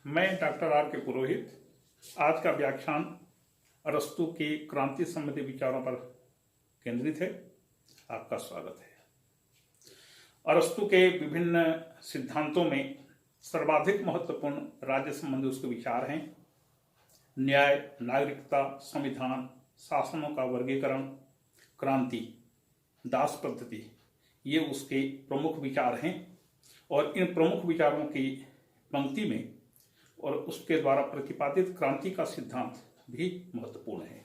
मैं doctor R के पुरोहित आज का व्याख्यान अरस्तु के क्रांति संबंधी विचारों पर केंद्रित है। आपका स्वागत है। अरस्तु के विभिन्न सिद्धांतों में सर्वाधिक महत्वपूर्ण राज्य संबंधी उसके विचार हैं। न्याय, नागरिकता, संविधान, शासनों का वर्गीकरण, क्रांति, दास पद्धति, ये उसके प्रमुख विचार हैं। और इन प्रमुख विचारों की पंक्ति में और उसके द्वारा प्रतिपादित क्रांति का सिद्धांत भी महत्वपूर्ण है।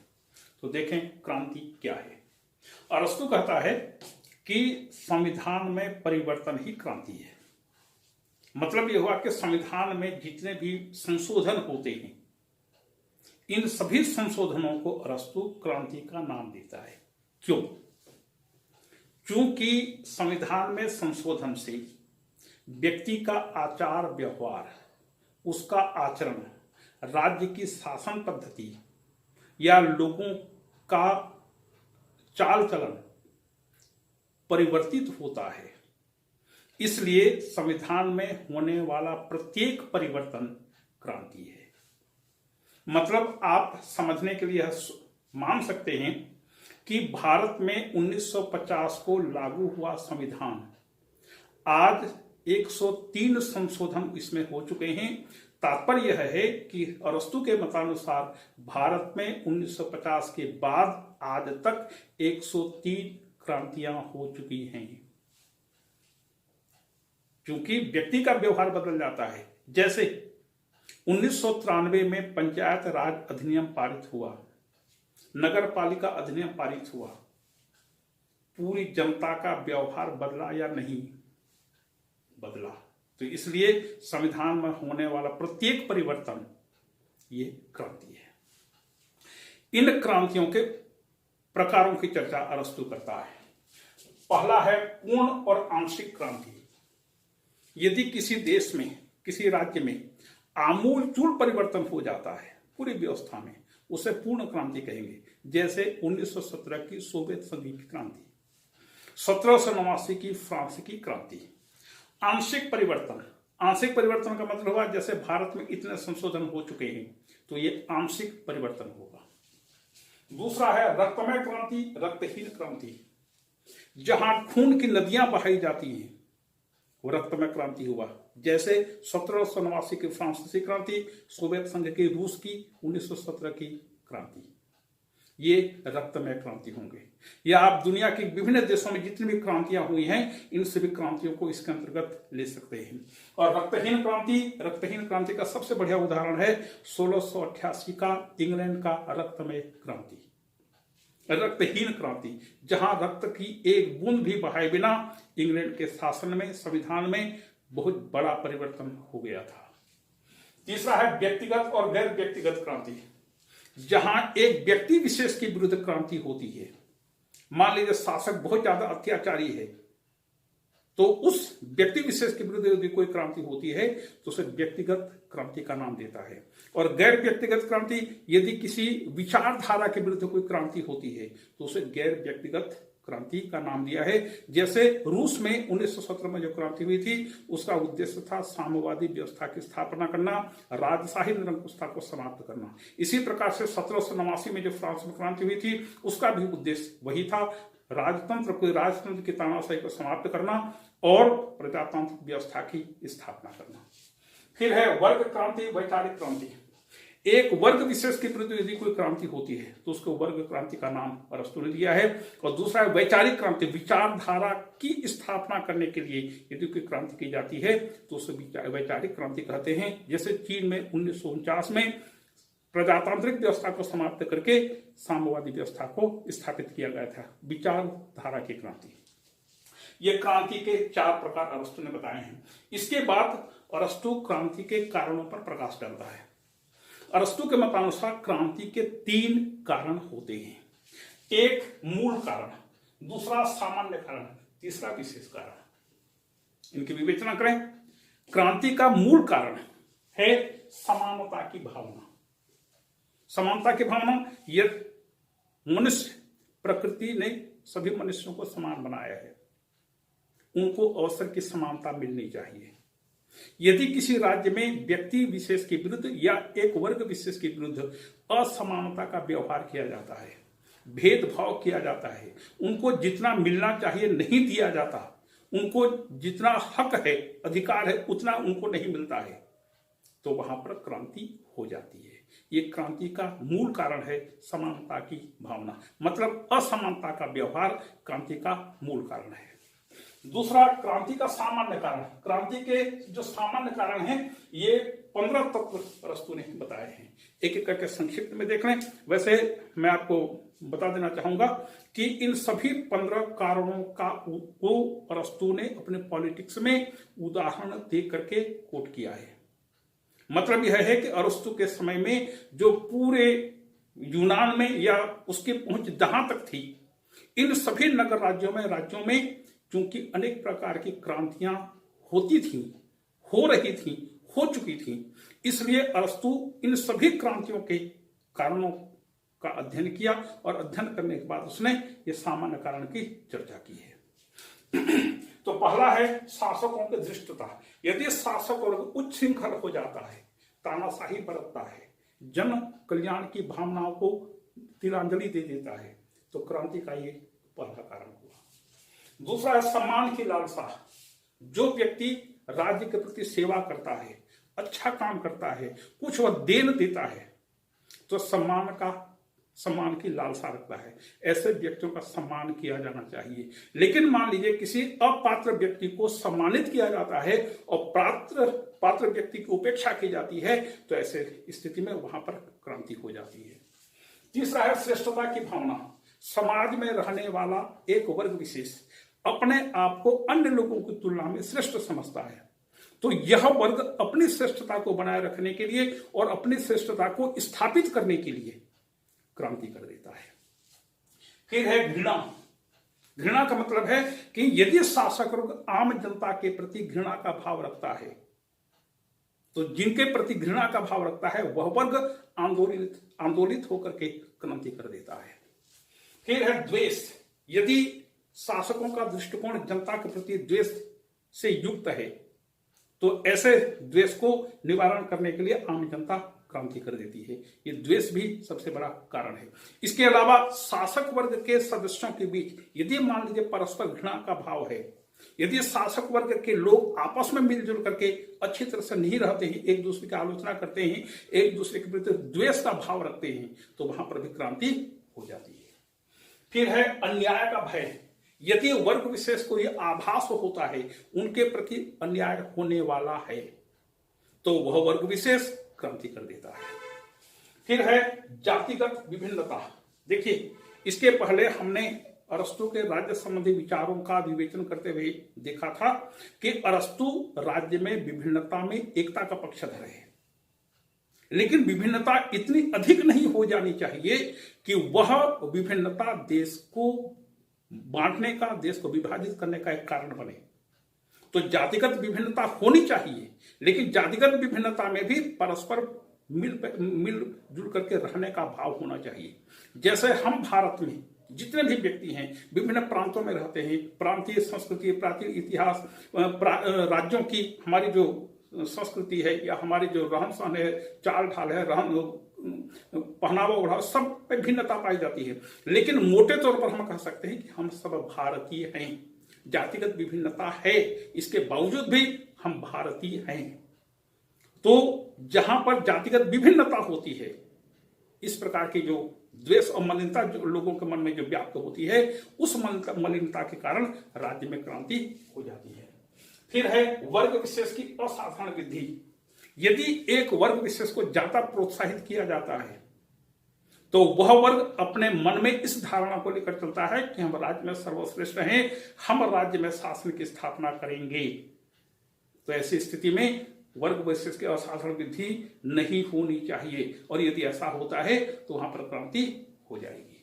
तो देखें क्रांति क्या है। अरस्तु कहता है कि संविधान में परिवर्तन ही क्रांति है। मतलब यह हुआ कि संविधान में जितने भी संशोधन होते हैं, इन सभी संशोधनों को अरस्तु क्रांति का नाम देता है। क्यों? क्योंकि संविधान में संशोधन से व्यक्ति का आचार व्यवहार, उसका आचरण, राज्य की शासन पद्धति या लोगों का चाल चलन परिवर्तित होता है। इसलिए संविधान में होने वाला प्रत्येक परिवर्तन क्रांति है। मतलब आप समझने के लिए मान सकते हैं कि भारत में 1950 को लागू हुआ संविधान आज 103 संशोधन इसमें हो चुके हैं। तात्पर्य यह है कि अरस्तु के मतानुसार भारत में 1950 के बाद आज तक 103 क्रांतियां हो चुकी हैं। क्योंकि व्यक्ति का व्यवहार बदल जाता है। जैसे 1993 में पंचायत राज अधिनियम पारित हुआ, नगर पालिका अधिनियम पारित हुआ, पूरी जनता का व्यवहार बदला या नहीं बदला। तो इसलिए संविधान में होने वाला प्रत्येक परिवर्तन ये क्रांति है। इन क्रांतियों के प्रकारों की चर्चा अरस्तु करता है। पहला है पूर्ण और आंशिक क्रांति। यदि किसी देश में, किसी राज्य में आमूलचूल परिवर्तन हो जाता है पूरी व्यवस्था में, उसे पूर्ण क्रांति कहेंगे। जैसे 1917 की सोवियत संघ की क्रांति, 1789 की फ्रांस की क्रांति। आंशिक परिवर्तन, आंशिक परिवर्तन का मतलब हुआ जैसे भारत में इतने संशोधन हो चुके हैं तो ये आंशिक परिवर्तन होगा। दूसरा है रक्तमय क्रांति, रक्तहीन क्रांति। जहां खून की नदियां बहाई जाती हैं वो रक्तमय क्रांति हुआ। जैसे 1789 की फ्रांसीसी क्रांति, सोवियत संघ की रूस की 1917 की क्रांति, ये रक्तमय क्रांति होंगे। या आप दुनिया के विभिन्न देशों में जितनी भी क्रांतियां हुई हैं, इन सभी क्रांतियों को इसके अंतर्गत ले सकते हैं। और रक्तहीन क्रांति, रक्तहीन क्रांति का सबसे बढ़िया उदाहरण है 1688 का इंग्लैंड का रक्तमय क्रांति, रक्तहीन क्रांति, जहां रक्त की एक बूंद भी बहाए बिना इंग्लैंड के शासन में, संविधान में बहुत बड़ा परिवर्तन हो गया था। तीसरा है व्यक्तिगत और गैर व्यक्तिगत क्रांति। जहां एक व्यक्ति विशेष के विरुद्ध क्रांति होती है, मान लीजिए शासक बहुत ज्यादा अत्याचारी है, तो उस व्यक्ति विशेष के विरुद्ध यदि कोई क्रांति होती है तो उसे व्यक्तिगत क्रांति का नाम देता है। और गैर व्यक्तिगत क्रांति, यदि किसी विचारधारा के विरुद्ध कोई क्रांति होती है तो उसे गैर व्यक्तिगत क्रांति का नाम दिया है। जैसे रूस में 1917 में जो क्रांति हुई थी, उसका उद्देश्य था साम्यवादी व्यवस्था की स्थापना करना, राजशाही निरंकुशता को समाप्त करना। इसी प्रकार से 1789 में जो फ्रांस में क्रांति हुई थी, उसका भी उद्देश्य वही था, राजतंत्र की तानाशाही को समाप्त करना और प्रजातांत्रिक व्यवस्था की स्थापना करना। फिर है वर्ग क्रांति, वैचारिक क्रांति। एक वर्ग विशेष के विरुद्ध यदि कोई क्रांति होती है तो उसको वर्ग क्रांति का नाम अरस्तु ने दिया है। और दूसरा है वैचारिक क्रांति, विचारधारा की स्थापना करने के लिए यदि कोई क्रांति की जाती है तो उसे वैचारिक क्रांति कहते हैं। जैसे चीन में 1949 में प्रजातांत्रिक व्यवस्था को समाप्त करके साम्यवादी व्यवस्था को स्थापित किया गया था, विचारधारा की क्रांति। ये क्रांति के 4 प्रकार अरस्तु ने बताए हैं। इसके बाद अरस्तु क्रांति के कारणों पर प्रकाश डालता है। अरस्तु के मतानुसार क्रांति के 3 कारण होते हैं। एक मूल कारण, दूसरा सामान्य कारण, तीसरा विशेष कारण। इनकी विवेचना करें। क्रांति का मूल कारण है समानता की भावना। समानता की भावना, यह मनुष्य, प्रकृति ने सभी मनुष्यों को समान बनाया है, उनको अवसर की समानता मिलनी चाहिए। यदि किसी राज्य में व्यक्ति विशेष के विरुद्ध या एक वर्ग विशेष के विरुद्ध असमानता का व्यवहार किया जाता है, भेदभाव किया जाता है, उनको जितना मिलना चाहिए नहीं दिया जाता, उनको जितना हक है, अधिकार है, उतना उनको नहीं मिलता है, तो वहां पर क्रांति हो जाती है। ये क्रांति का मूल कारण है समानता की भावना, मतलब असमानता का व्यवहार क्रांति का मूल कारण है। दूसरा, क्रांति का सामान्य कारण। क्रांति के जो सामान्य कारण हैं, ये 15 तत्व अरस्तू ने बताए हैं। एक एक करके संक्षिप्त में देख लें। वैसे मैं आपको बता देना चाहूंगा कि इन सभी 15 कारणों को अरस्तू ने अपने पॉलिटिक्स में उदाहरण दे करके कोट किया है। मतलब यह है कि अरस्तू के समय में जो पूरे यूनान में या उसकी पहुंच जहां तक थी, इन सभी नगर राज्यों में चूंकि अनेक प्रकार की क्रांतियां होती थी, हो रही थी, हो चुकी थी, इसलिए अरस्तू इन सभी क्रांतियों के कारणों का अध्ययन किया और अध्ययन करने के बाद उसने ये सामान्य कारण की चर्चा की है। तो पहला है शासकों की धृष्टता। यदि शासक वर्ग उच्च श्रृंखल हो जाता है, तानाशाही बरतता है, जन कल्याण की भावनाओं को तिलांजलि दे देता है, तो क्रांति का ये पहला कारण हुआ। दूसरा है सम्मान की लालसा। जो व्यक्ति राज्य के प्रति सेवा करता है, अच्छा काम करता है, कुछ वह देन देता है, तो सम्मान की लालसा रखता है। ऐसे व्यक्तियों का सम्मान किया जाना चाहिए। लेकिन मान लीजिए किसी अपात्र व्यक्ति को सम्मानित किया जाता है और पात्र व्यक्ति की उपेक्षा की जाती है, तो ऐसे स्थिति में वहां पर क्रांति हो जाती है। तीसरा है श्रेष्ठता की भावना। समाज में रहने वाला एक वर्ग विशेष अपने आप को अन्य लोगों की तुलना में श्रेष्ठ समझता है, तो यह वर्ग अपनी श्रेष्ठता को बनाए रखने के लिए और अपनी श्रेष्ठता को स्थापित करने के लिए क्रांति कर देता है। फिर है घृणा। घृणा का मतलब है कि यदि शासक वर्ग आम जनता के प्रति घृणा का भाव रखता है, तो जिनके प्रति घृणा का भाव रखता है वह वर्ग आंदोलित होकर के क्रांति कर देता है। फिर है द्वेष। यदि शासकों का दृष्टिकोण जनता के प्रति द्वेष से युक्त है, तो ऐसे द्वेष को निवारण करने के लिए आम जनता क्रांति कर देती है। ये द्वेष भी सबसे बड़ा कारण है। इसके अलावा शासक वर्ग के सदस्यों के बीच यदि मान लीजिए परस्पर घृणा का भाव है, यदि शासक वर्ग के लोग आपस में मिलजुल करके अच्छी तरह से नहीं रहते हैं, एक दूसरे की आलोचना करते हैं, एक दूसरे के प्रति द्वेष का भाव रखते हैं, तो वहां पर भी क्रांति हो जाती है। फिर है अन्याय का भय। यदि वर्ग विशेष को यह आभास होता है उनके प्रति अन्याय होने वाला है, तो वह वर्ग विशेष क्रांति कर देता है। फिर है जातिगत विभिन्नता। देखिए, इसके पहले हमने अरस्तु के राज्य संबंधी विचारों का विवेचन करते हुए देखा था कि अरस्तु राज्य में विभिन्नता में एकता का पक्षधर है, लेकिन विभिन्नता इतनी अधिक नहीं हो जानी चाहिए कि वह विभिन्नता देश को बांटने का, देश को विभाजित करने का एक कारण बने। तो जातिगत विभिन्नता होनी चाहिए, लेकिन जातिगत विभिन्नता में भी परस्पर मिलजुल करके रहने का भाव होना चाहिए। जैसे हम भारत में जितने भी व्यक्ति हैं विभिन्न प्रांतों में रहते हैं, प्रांतीय संस्कृति, प्राचीन इतिहास, राज्यों की हमारी जो संस्कृति है या हमारी जो रहन सहन है, चाल ढाल है, पहनावा ओढ़ावा, सब पे भिन्नता पाई जाती है, लेकिन मोटे तौर पर हम कह सकते हैं कि हम सब भारतीय हैं। जातिगत विभिन्नता है, इसके बावजूद भी हम भारतीय हैं। तो जहां पर जातिगत विभिन्नता होती है, इस प्रकार की जो द्वेष और मलिनता जो लोगों के मन में जो व्याप्त होती है, उस मलिनता के कारण राज्य में क्रांति हो जाती है। फिर है वर्ग विशेष की असाधारण वृद्धि। यदि एक वर्ग विशेष को ज्यादा प्रोत्साहित किया जाता है, तो वह वर्ग अपने मन में इस धारणा को लेकर चलता है कि हम राज्य में सर्वश्रेष्ठ हैं, हम राज्य में शासन की स्थापना करेंगे। तो ऐसी स्थिति में वर्ग विशेष की असाधारण वृद्धि नहीं होनी चाहिए, और यदि ऐसा होता है तो वहां पर क्रांति हो जाएगी।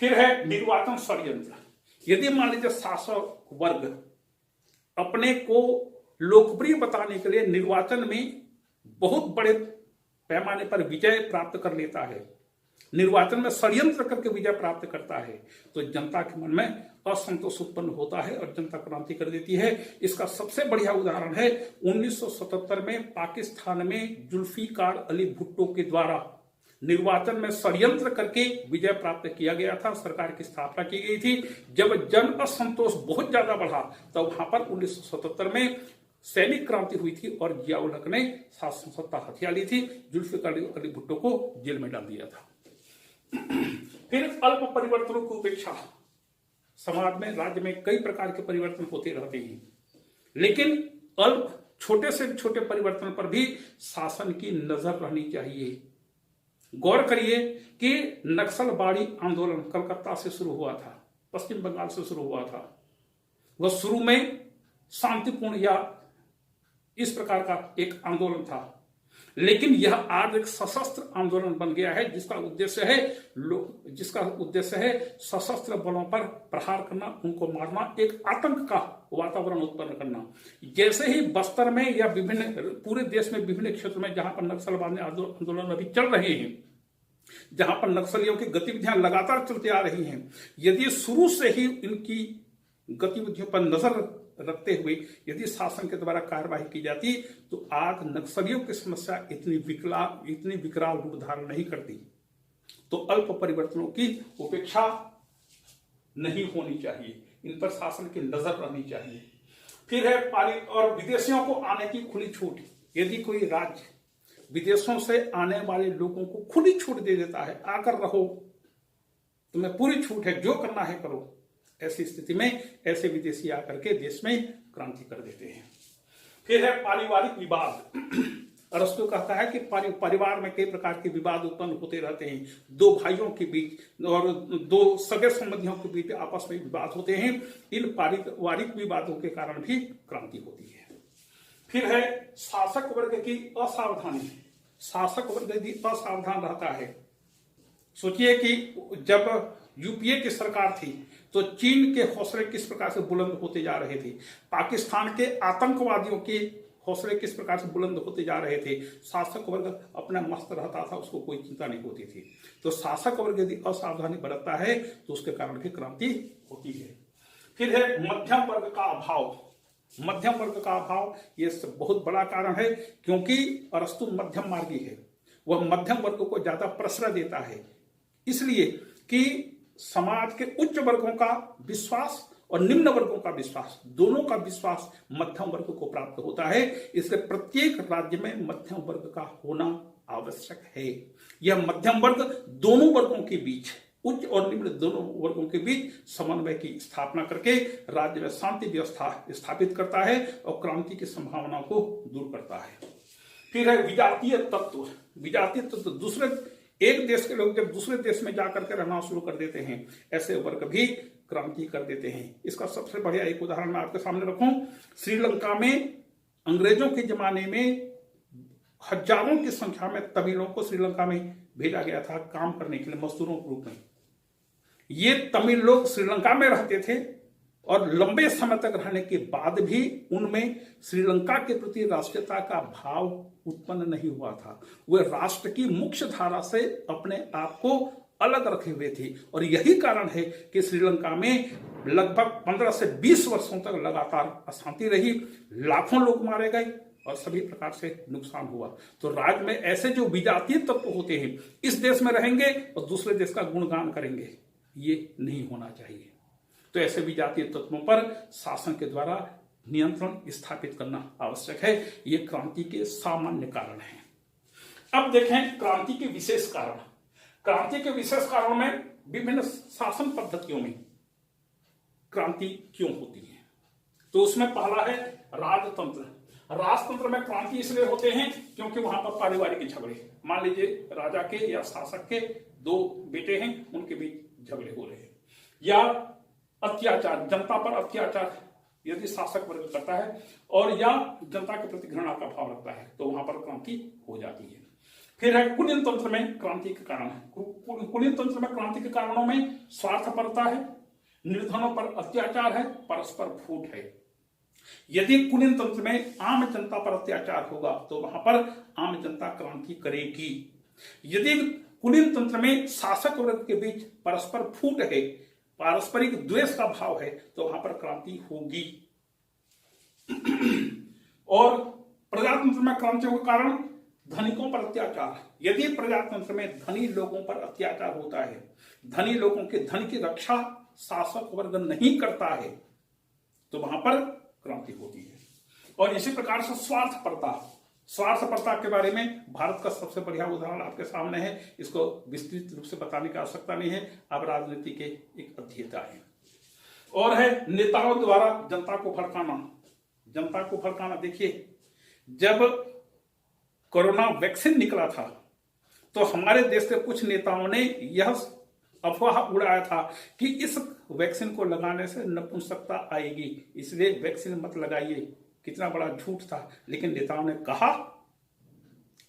फिर है निर्वाचन षड्यंत्र। यदि मान लीजिए शासक वर्ग अपने को लोकप्रिय बताने के लिए निर्वाचन में बहुत बड़े पैमाने पर विजय प्राप्त कर लेता है, निर्वाचन में षड्यंत्र करके विजय प्राप्त करता है तो जनता के मन में असंतोष उत्पन्न होता है और जनता क्रांति कर देती है। इसका सबसे बढ़िया उदाहरण है 1977 में पाकिस्तान में जुल्फिकार अली भुट्टो के द्वारा निर्वाचन में षड्यंत्र करके विजय प्राप्त किया गया था, सरकार की स्थापना की गई थी। जब जन असंतोष बहुत ज्यादा बढ़ा तो वहां पर 1977 में सैनिक क्रांति हुई थी और जियाउल हक ने शासन सत्ता हथिया ली थी, जुल्फिकार अली भुट्टो को जेल में डाल दिया था। फिर अल्प परिवर्तनों की उपेक्षा, समाज में राज्य में कई प्रकार के परिवर्तन होते रहते हैं, लेकिन अल्प छोटे से छोटे परिवर्तन पर भी शासन की नजर रहनी चाहिए। गौर करिए कि नक्सलवादी आंदोलन कलकत्ता से शुरू हुआ था, पश्चिम बंगाल से शुरू हुआ था। वह शुरू में शांतिपूर्ण या इस प्रकार का एक आंदोलन था, लेकिन यह आज एक सशस्त्र आंदोलन बन गया है जिसका उद्देश्य है सशस्त्र बलों पर प्रहार करना, उनको मारना, एक आतंक का वातावरण उत्पन्न करना। जैसे ही बस्तर में या पूरे देश में विभिन्न क्षेत्रों में जहां पर नक्सलवादी आंदोलन अभी चल रहे हैं, जहां पर नक्सलियों की गतिविधियां लगातार चलती आ रही हैं, यदि शुरू से ही इनकी गतिविधियों पर नजर रखते हुए यदि शासन के द्वारा कार्यवाही की जाती तो आज नक्सलियों की समस्या इतनी विकराल रूप धारण नहीं करती। तो अल्प परिवर्तनों की उपेक्षा नहीं होनी चाहिए, इन पर शासन की नजर रहनी चाहिए। फिर है और विदेशियों को आने की खुली छूट। यदि कोई राज्य विदेशों से आने वाले लोगों को खुली छूट दे देता है, आकर रहो, तुम्हें पूरी छूट है, जो करना है करो, ऐसी स्थिति में ऐसे विदेशी आकर के देश में क्रांति कर देते हैं। फिर है पारिवारिक विवाद। अरस्तु कहता है कि परिवार में कई प्रकार के विवाद उत्पन्न होते रहते हैं, दो भाइयों के बीच और दो सगे संबंधियों के बीच आपस में विवाद होते हैं। इन पारिवारिक विवादों के कारण भी क्रांति होती है। फिर है शासक वर्ग की असावधानी। शासक वर्ग यदि असावधान रहता है, सोचिए कि जब यूपीए की सरकार थी तो चीन के हौसले किस प्रकार से बुलंद होते जा रहे थे, पाकिस्तान के आतंकवादियों के हौसले किस प्रकार से बुलंद होते जा रहे थे। शासक वर्ग अपना मस्त रहता था, उसको कोई चिंता नहीं होती थी। तो शासक वर्ग यदि असावधानी बरतता है तो उसके कारण भी क्रांति होती है। फिर है मध्यम वर्ग का अभाव। मध्यम वर्ग का अभाव ये बहुत बड़ा कारण है, क्योंकि अरस्तु मध्यम मार्गी है, वह मध्यम वर्ग को ज्यादा प्रश्रय देता है, इसलिए कि समाज के उच्च वर्गों का विश्वास और निम्न वर्गों का विश्वास, दोनों का विश्वास मध्यम वर्ग को प्राप्त होता है। इसलिए प्रत्येक राज्य में मध्यम वर्ग का होना आवश्यक है। यह मध्यम वर्ग दोनों वर्गों के बीच, उच्च और निम्न दोनों वर्गों के बीच समन्वय की स्थापना करके राज्य में शांति व्यवस्था स्थापित करता है और क्रांति की संभावनाओं को दूर करता है। फिर है विजातीय तत्व। विजातीय तत्व दूसरे एक देश के लोग जब दूसरे देश में जाकर के रहना शुरू कर देते हैं, ऐसे वर्ग भी क्रांति कर देते हैं। इसका सबसे बढ़िया एक उदाहरण मैं आपके सामने रखूं, श्रीलंका में अंग्रेजों के जमाने में हजारों की संख्या में तमिलों को श्रीलंका में भेजा गया था काम करने के लिए, मजदूरों के रूप में। ये तमिल लोग श्रीलंका में रहते थे और लंबे समय तक रहने के बाद भी उनमें श्रीलंका के प्रति राष्ट्रीयता का भाव उत्पन्न नहीं हुआ था। वे राष्ट्र की मुख्य धारा से अपने आप को अलग रखे हुए थे और यही कारण है कि श्रीलंका में लगभग 15 से 20 वर्षों तक लगातार अशांति रही, लाखों लोग मारे गए और सभी प्रकार से नुकसान हुआ। तो राज्य में ऐसे जो विजातीय तत्व होते हैं, इस देश में रहेंगे और दूसरे देश का गुणगान करेंगे, ये नहीं होना चाहिए। तो ऐसे विजातीय तत्वों पर शासन के द्वारा नियंत्रण स्थापित करना आवश्यक है। ये क्रांति के सामान्य कारण हैं। अब देखें क्रांति के विशेष कारण। क्रांति के विशेष कारणों में विभिन्न शासन पद्धतियों में क्रांति क्यों होती है, तो उसमें पहला है राजतंत्र। राजतंत्र में क्रांति इसलिए होते हैं क्योंकि वहां पर पारिवारिक झगड़े, मान लीजिए राजा के या शासक के दो बेटे हैं, उनके बीच झगड़े हो रहे हैं, या अत्याचार, जनता पर अत्याचार यदि शासक वर्ग करता है और या जनता के प्रति घृणा का भाव रखता है, तो वहां पर क्रांति हो जाती है। फिर है कुलीन तंत्र में क्रांति के कारण। कुलीन तंत्र में क्रांति के कारणों में स्वार्थपरता है, निर्धनों पर अत्याचार है, परस्पर फूट है। यदि कुलीन तंत्र में आम जनता पर अत्याचार होगा तो वहां पर आम जनता क्रांति करेगी। यदि कुलीन तंत्र में शासक वर्ग के बीच परस्पर फूट है, पारस्परिक द्वेष का भाव है, तो वहां पर क्रांति होगी। और प्रजातंत्र में क्रांतियों के कारण धनिकों पर अत्याचार। यदि प्रजातंत्र में धनी लोगों पर अत्याचार होता है, धनी लोगों के धन की रक्षा शासक वर्ग नहीं करता है, तो वहां पर क्रांति होती है। और इसी प्रकार से स्वार्थपरता के बारे में भारत का सबसे बढ़िया उदाहरण आपके सामने है। इसको विस्तृत रूप से बताने की आवश्यकता नहीं है, आप राजनीति के एक अध्येता हैं। और है नेताओं द्वारा जनता को भड़काना। देखिए, जब कोरोना वैक्सीन निकला था तो हमारे देश के कुछ नेताओं ने यह अफवाह उड़ाया था कि इस वैक्सीन को लगाने से नपुंसकता आएगी, इसलिए वैक्सीन मत लगाइए। कितना बड़ा झूठ था, लेकिन नेताओं ने कहा।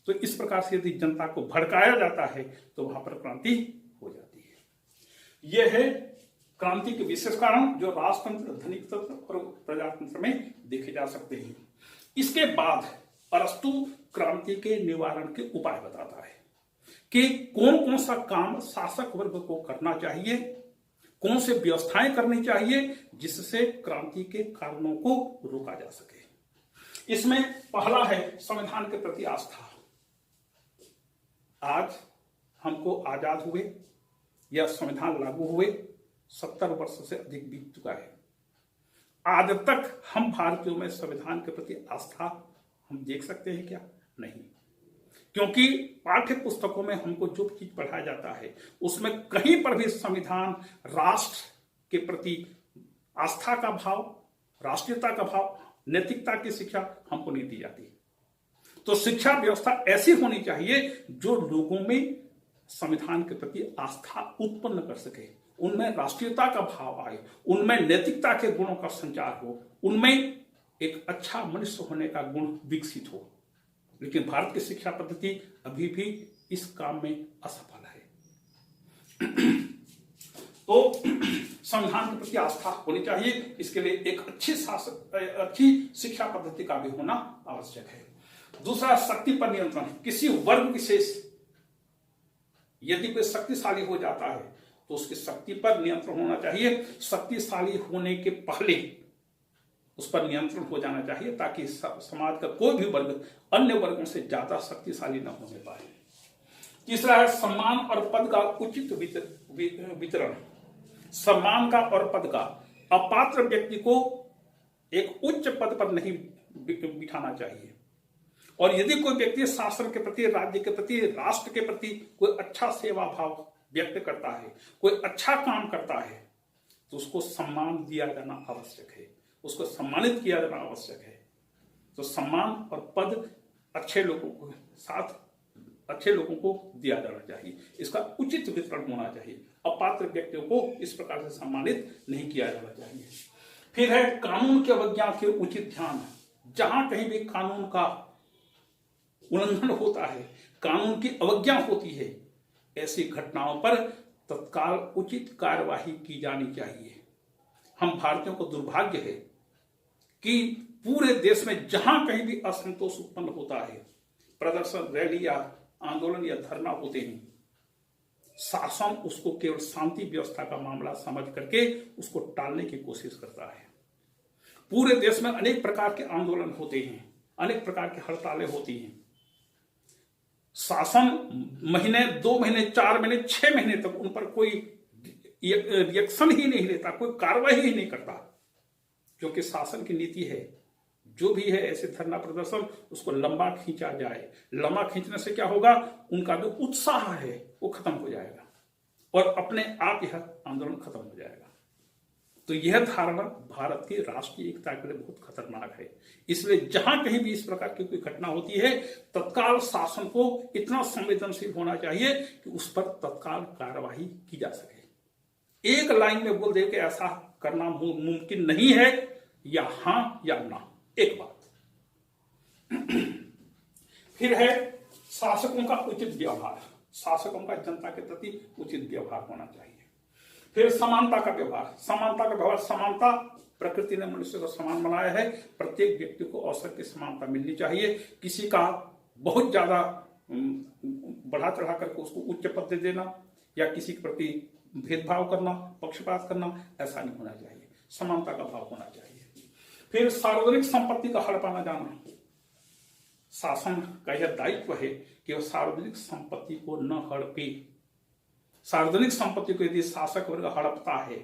तो इस प्रकार से यदि जनता को भड़काया जाता है तो वहां पर क्रांति हो जाती है। यह है क्रांति के विशेष कारण जो राजतंत्र, धनिक तंत्र और प्रजातंत्र में देखे जा सकते हैं। इसके बाद अरस्तु क्रांति के निवारण के उपाय बताता है कि कौन कौन सा काम शासक वर्ग को करना चाहिए, कौन से व्यवस्थाएं करनी चाहिए जिससे क्रांति के कारणों को रोका जा सके। इसमें पहला है संविधान के प्रति आस्था। आज हमको आजाद हुए या संविधान लागू हुए 70 वर्ष से अधिक बीत चुका है। आज तक हम भारतीयों में संविधान के प्रति आस्था हम देख सकते हैं क्या? नहीं, क्योंकि पाठ्य पुस्तकों में हमको जो चीज पढ़ाया जाता है उसमें कहीं पर भी संविधान, राष्ट्र के प्रति आस्था का भाव, राष्ट्रीयता का भाव, नैतिकता की शिक्षा हमको नहीं दी जाती। तो शिक्षा व्यवस्था ऐसी होनी चाहिए जो लोगों में संविधान के प्रति आस्था उत्पन्न कर सके, उनमें राष्ट्रीयता का भाव आए, उनमें नैतिकता के गुणों का संचार हो, उनमें एक अच्छा मनुष्य होने का गुण विकसित हो। लेकिन भारत की शिक्षा पद्धति अभी भी इस काम में असफल है। तो संविधान के प्रति आस्था होनी चाहिए, इसके लिए एक अच्छी शिक्षा पद्धति का भी होना आवश्यक है। दूसरा, शक्ति पर नियंत्रण। किसी वर्ग विशेष यदि कोई शक्तिशाली हो जाता है तो उसकी शक्ति पर नियंत्रण होना चाहिए। शक्तिशाली होने के पहले उस पर नियंत्रण हो जाना चाहिए ताकि समाज का कोई भी वर्ग अन्य वर्गों से ज्यादा शक्तिशाली न होने पाए। तीसरा है सम्मान और पद का उचित वितरण। सम्मान का और पद का, अपात्र व्यक्ति को एक उच्च पद पर नहीं बिठाना चाहिए। और यदि कोई व्यक्ति शासन के प्रति, राज्य के प्रति, राष्ट्र के प्रति कोई अच्छा सेवा भाव व्यक्त करता है, कोई अच्छा काम करता है, तो उसको सम्मान दिया जाना आवश्यक है, उसको सम्मानित किया जाना आवश्यक है। तो सम्मान और पद अच्छे लोगों को साथ अच्छे लोगों को दिया जाना चाहिए, इसका उचित वितरण होना चाहिए। अपात्र व्यक्तियों को इस प्रकार से सम्मानित नहीं किया जाना चाहिए। फिर है कानून की अवज्ञा के उचित ध्यान। जहां कहीं भी कानून का उल्लंघन होता है, कानून की अवज्ञा होती है, ऐसी घटनाओं पर तत्काल उचित कार्यवाही की जानी चाहिए। हम भारतीयों को दुर्भाग्य है कि पूरे देश में जहां कहीं भी असंतोष उत्पन्न होता है, प्रदर्शन, रैली या आंदोलन या धरना होते हैं, शासन उसको केवल शांति व्यवस्था का मामला समझ करके उसको टालने की कोशिश करता है। पूरे देश में अनेक प्रकार के आंदोलन होते हैं, अनेक प्रकार की हड़तालें होती हैं। शासन महीने, 2 महीने, 4 महीने, 6 महीने तक उन पर कोई रिएक्शन ही नहीं लेता, कोई कार्रवाई ही नहीं करता, क्योंकि शासन की नीति है जो भी है ऐसे धरना प्रदर्शन उसको लंबा खींचा जाए। लंबा खींचने से क्या होगा, उनका जो उत्साह है वो खत्म हो जाएगा और अपने आप यह आंदोलन खत्म हो जाएगा। तो यह धारणा भारत की राष्ट्रीय एकता के लिए बहुत खतरनाक है। इसलिए जहां कहीं भी इस प्रकार की कोई घटना होती है, तत्काल शासन को इतना संवेदनशील होना चाहिए कि उस पर तत्काल कार्यवाही की जा सके। एक लाइन में बोल दे कि ऐसा करना मुमकिन नहीं है, या हां या ना, एक बात। फिर है शासकों का उचित व्यवहार। शासकों का जनता के प्रति उचित व्यवहार होना चाहिए। फिर समानता का व्यवहार। समानता, प्रकृति ने मनुष्य को समान बनाया है, प्रत्येक व्यक्ति को अवसर की समानता मिलनी चाहिए। किसी का बहुत ज्यादा बढ़ा चढ़ा करके उसको उच्च पद दे देना या किसी के प्रति भेदभाव करना, पक्षपात करना, ऐसा नहीं होना चाहिए। समानता का भाव होना चाहिए। फिर सार्वजनिक संपत्ति का हड़पाना जाना। शासन का यह दायित्व है कि वह सार्वजनिक संपत्ति को न हड़पे। सार्वजनिक संपत्ति को यदि शासक वर्ग हड़पता है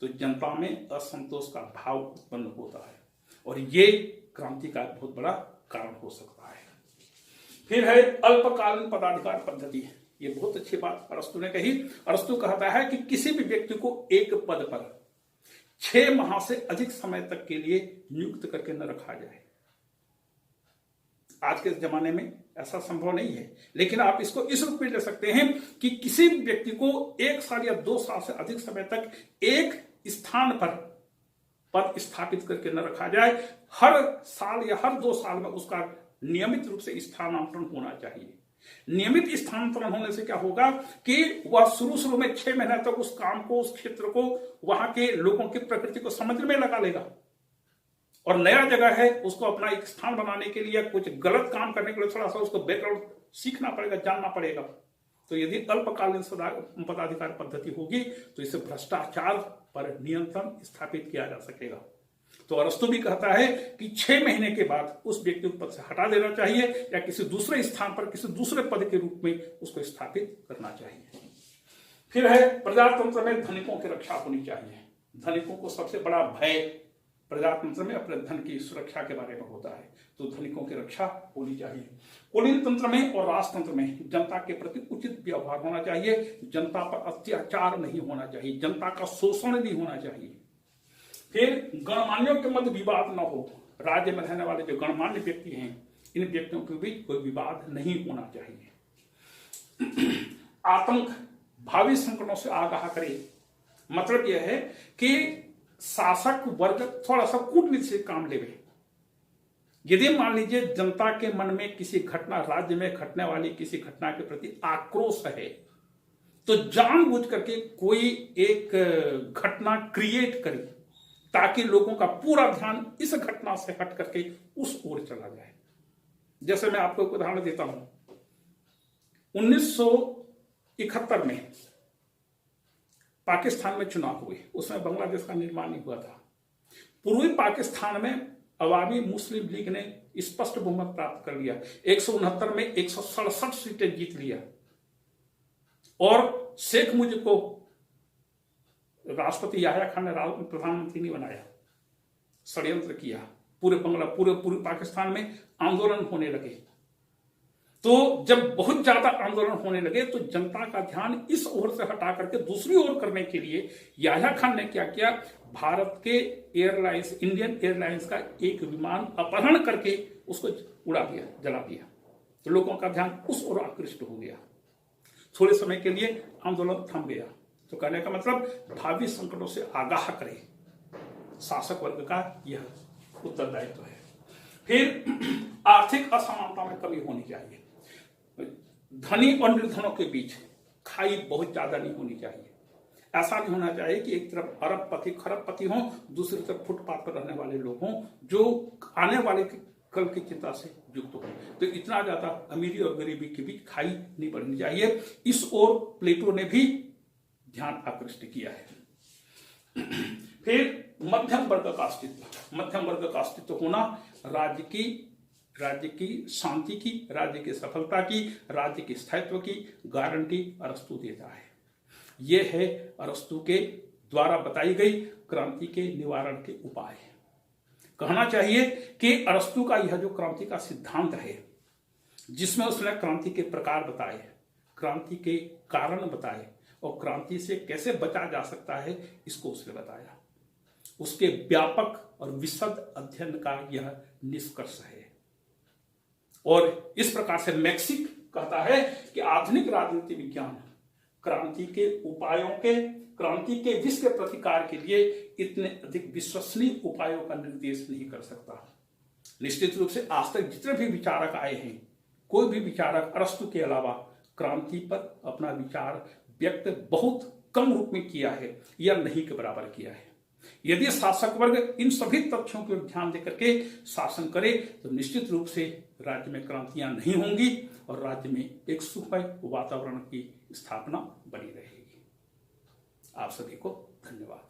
तो जनता में असंतोष का भाव उत्पन्न होता है और ये क्रांति का बहुत बड़ा कारण हो सकता है। फिर है अल्पकालीन पदाधिकार पद्धति। ये बहुत अच्छी बात अरस्तु ने कही। अरस्तु कहता है कि किसी भी व्यक्ति को एक पद पर 6 माह से अधिक समय तक के लिए नियुक्त करके न रखा जाए। आज के जमाने में ऐसा संभव नहीं है, लेकिन आप इसको इस रूप में ले सकते हैं कि किसी भी व्यक्ति को 1 साल या 2 साल से अधिक समय तक एक स्थान पर पद स्थापित करके न रखा जाए। हर साल या हर 2 साल में उसका नियमित रूप से स्थानांतरण होना चाहिए। नियमित स्थानांतरण होने से क्या होगा कि वह शुरू में 6 महीने तक उस काम को, उस क्षेत्र को, वहां के लोगों की प्रकृति को समझने में लगा लेगा और नया जगह है, उसको अपना एक स्थान बनाने के लिए कुछ गलत काम करने के लिए थोड़ा सा उसको बैकग्राउंड सीखना पड़ेगा, जानना पड़ेगा। तो यदि अल्पकालीन पदाधिकार पद्धति होगी तो इससे भ्रष्टाचार पर नियंत्रण स्थापित किया जा सकेगा। तो अरस्तु भी कहता है कि 6 महीने के बाद उस व्यक्ति को पद से हटा देना चाहिए या किसी दूसरे स्थान पर किसी दूसरे पद के रूप में उसको स्थापित करना चाहिए। फिर है प्रजातंत्र में धनिकों की रक्षा होनी चाहिए। धनिकों को सबसे बड़ा भय प्रजातंत्र में अपने धन की सुरक्षा के बारे में होता है, तो धनिकों की रक्षा होनी चाहिए। कुलीन तंत्र में और राजतंत्र में जनता के प्रति उचित व्यवहार होना चाहिए। जनता पर अत्याचार नहीं होना चाहिए, जनता का शोषण नहीं होना चाहिए। फिर गणमान्यों के मध्य विवाद न हो। राज्य में रहने वाले जो गणमान्य व्यक्ति हैं, इन व्यक्तियों के बीच कोई विवाद नहीं होना चाहिए। आतंक, भावी संकटों से आगाह करे। मतलब यह है कि शासक वर्ग थोड़ा सा कूटनीति से काम लेवे। यदि मान लीजिए जनता के मन में किसी घटना, राज्य में घटने वाली किसी घटना के प्रति आक्रोश है, तो जानबूझ करके कोई एक घटना क्रिएट करे ताकि लोगों का पूरा ध्यान इस घटना से हट करके उस ओर चला जाए। जैसे मैं आपको एक उदाहरण देता हूं। 1971 में पाकिस्तान में चुनाव हुए, उसमें बांग्लादेश का निर्माण नहीं हुआ था। पूर्वी पाकिस्तान में अवामी मुस्लिम लीग ने स्पष्ट बहुमत प्राप्त कर लिया। 169 में 167 सीटें जीत लिया और शेख मुजीब को राष्ट्रपति याह्या खान ने प्रधानमंत्री नहीं बनाया। षड्यंत्र किया। पूरे पाकिस्तान में आंदोलन होने लगे। तो जब बहुत ज्यादा आंदोलन होने लगे तो जनता का ध्यान इस ओर से हटा करके दूसरी ओर करने के लिए याह्या खान ने क्या किया, भारत के एयरलाइंस, इंडियन एयरलाइंस का एक विमान अपहरण करके उसको उड़ा दिया, जला दिया। तो लोगों का ध्यान उस ओर आकृष्ट हो गया। थोड़े समय के लिए आंदोलन थम गया। तो कहने का मतलब भावी संकटों से आगाह करे, शासक वर्ग का यह उत्तरदायित्व है। फिर आर्थिक असमानता में कमी होनी चाहिए। धनी और निर्धनों के बीच खाई बहुत ज्यादा नहीं होनी चाहिए। ऐसा नहीं होना चाहिए कि एक तरफ अरबपति खरबपति हों, दूसरी तरफ फुटपाथ पर रहने वाले लोग हों जो आने वाले कल की चिंता से युक्त हो। तो इतना ज्यादा अमीरी और गरीबी के बीच खाई नहीं बढ़नी चाहिए। इस ओर प्लेटो ने भी ध्यान आकृष्ट किया है। फिर मध्यम वर्ग का अस्तित्व। मध्यम वर्ग का अस्तित्व होना राज्य की शांति की, राज्य की सफलता की, राज्य की स्थायित्व की गारंटी अरस्तु देता है। यह है अरस्तु के द्वारा बताई गई क्रांति के निवारण के उपाय। कहना चाहिए कि अरस्तु का यह जो क्रांति का सिद्धांत है, जिसमें उसने क्रांति के प्रकार बताए, क्रांति के कारण बताए और क्रांति से कैसे बचा जा सकता है, इसको उसने बताया। उसके व्यापक और विशद अध्ययन का यह निष्कर्ष है। और इस प्रकार से मैक्सिक कहता है कि आधुनिक राजनीति विज्ञान क्रांति के उपायों के, क्रांति के विश्व के प्रतिकार के लिए इतने अधिक विश्वसनीय उपायों का निर्देश नहीं कर सकता। निश्चित रूप से आज तक जितने भी विचारक आए हैं, कोई भी विचारक अरस्तु के अलावा क्रांति पर अपना विचार व्यक्त बहुत कम रूप में किया है या नहीं के बराबर किया है। यदि शासक वर्ग इन सभी तथ्यों पर ध्यान देकर के शासन करे तो निश्चित रूप से राज्य में क्रांतियां नहीं होंगी और राज्य में एक सुखमय वातावरण की स्थापना बनी रहेगी। आप सभी को धन्यवाद।